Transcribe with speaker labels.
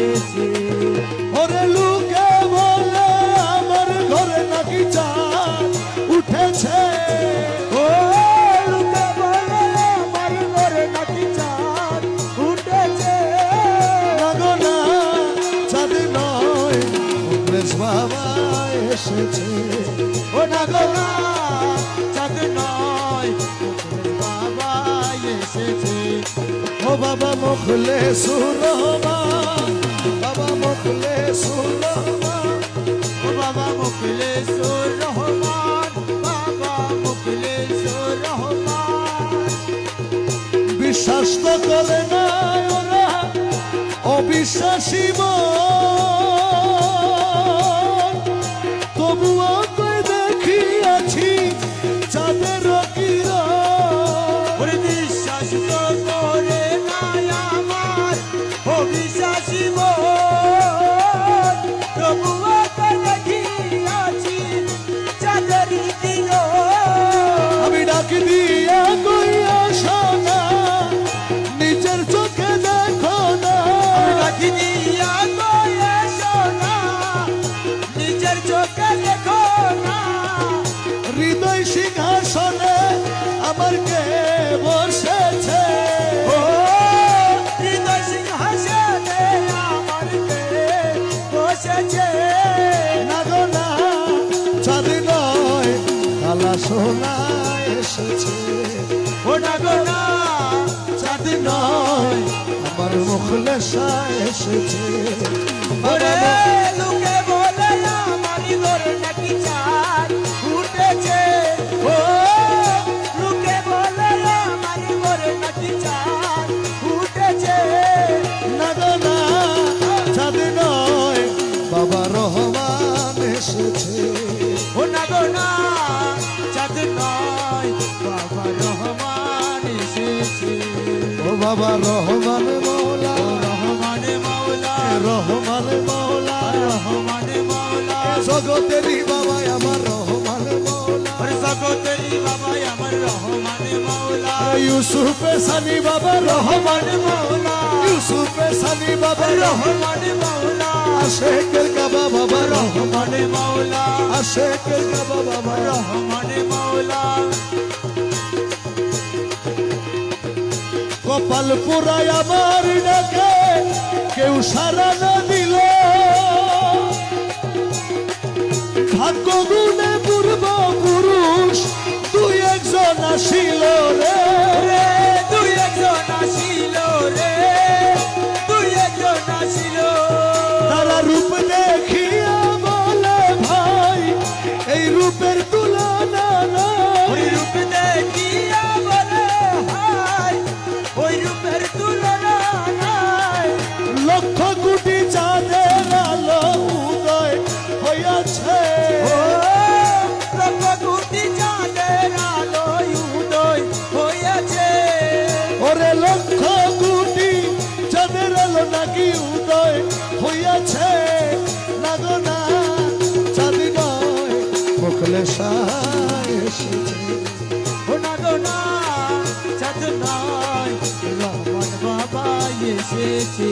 Speaker 1: এসেছে।
Speaker 2: ওরে লোকে বলে আমার ঘরে নাকি চাঁদ উঠেছে,
Speaker 1: ও লোকে বলে আমার ঘরে নাকি চাঁদ উঠেছে।
Speaker 2: মাগো না চাঁদ নয় মুখলেস বাবা এসেছে।
Speaker 1: ও না গো না চাঁদ নয় বাবা এসেছে।
Speaker 2: ও বাবা মুখলেসুর রহমান, বাবা মুখলেসুর রহমান,
Speaker 1: ও বাবা মুখলেসুর রহমান, বাবা মুখলেসুর রহমান।
Speaker 2: বিশ্বাস তো করে না ওরা অবিশ্বাসী মন, তবুও কই দেখিয়াছি চাঁদের কিরণ।
Speaker 1: ওরে বিশ্বাস তো করে নাই আমার অবিশ্বাসী মন, তবুও তো দেখিয়াছি চাঁদেরই কিরণ।
Speaker 2: আমি ডাকি দিয়া কইয়া শোনা নিজের চোখে দেখো না,
Speaker 1: আমি ডাকি দিয়া কয়ে শোনা নিজের চোখে দেখো না।
Speaker 2: হৃদয় সিংহাসনে আমার কে বসেছে,
Speaker 1: ও হৃদয় সিংহাসনে আমার কে বসেছে।
Speaker 2: না গো না চাঁদ নয় কালা সোনা এসেছে।
Speaker 1: ও না গো না
Speaker 2: চাঁদ নয় আমার মুখলেসা এসেছে।
Speaker 1: ওরে লোকে বলে আমার ঘরে নাকি চাঁদ উঠেছে। ও লোকে বলে আমার ঘরে নাকি চাঁদ উঠেছে।
Speaker 2: না গো না চাঁদ নয় বাবা রহমান এসেছে।
Speaker 1: ও না গো না চাঁদ নয় বাবা রহমান এসেছে।
Speaker 2: ও বাবা রহমান মৌলা,
Speaker 1: রহমান মাওলা,
Speaker 2: রহমান মৌলা,
Speaker 1: রহমান মাওলা।
Speaker 2: জগতেরই বাবা আমার রহমান মৌলা।
Speaker 1: ওরে জগতেরই বাবা আমার রহমান মাওলা,
Speaker 2: ইউসুফে সানি বাবা রহমান
Speaker 1: মাওলা,
Speaker 2: ইউসুফে সানি বাবা
Speaker 1: রহমান মাওলা,
Speaker 2: আশেকের কাবা বাবা
Speaker 1: রহমান মাওলা,
Speaker 2: আশেকের কাবা বাবা
Speaker 1: রহমান মাওলা।
Speaker 2: কপাল পুরাই আমার ডাকে কেউ সারা না দিল, ভাগ্য গুণে পূর্ব পুরুষ দুই একজন আসিল রে।
Speaker 1: রে দুই একজন আসিল রে, দুই একজন আসিল।
Speaker 2: তারা রূপ দেখিয়া বলে ভাই এই রূপের তুলনা
Speaker 1: ওই
Speaker 2: নাই।
Speaker 1: রূপ দেখিয়া বলে হায় ওই রূপের তুলনা নাই।
Speaker 2: লক্ষ কোটি চাঁদের আলো উদয় হইয়াছে,
Speaker 1: ও লক্ষ কোটি চাঁদের আলো উদয় হইয়াছে।
Speaker 2: ওরে লক্ষ কোটি চাঁদের আলো নাকি উদয় হইয়াছে। না গো না চাঁদ নয় মুখলেসা এসেছে।
Speaker 1: ও না গো না চাঁদ নয় রহমান বাবা এসেছে।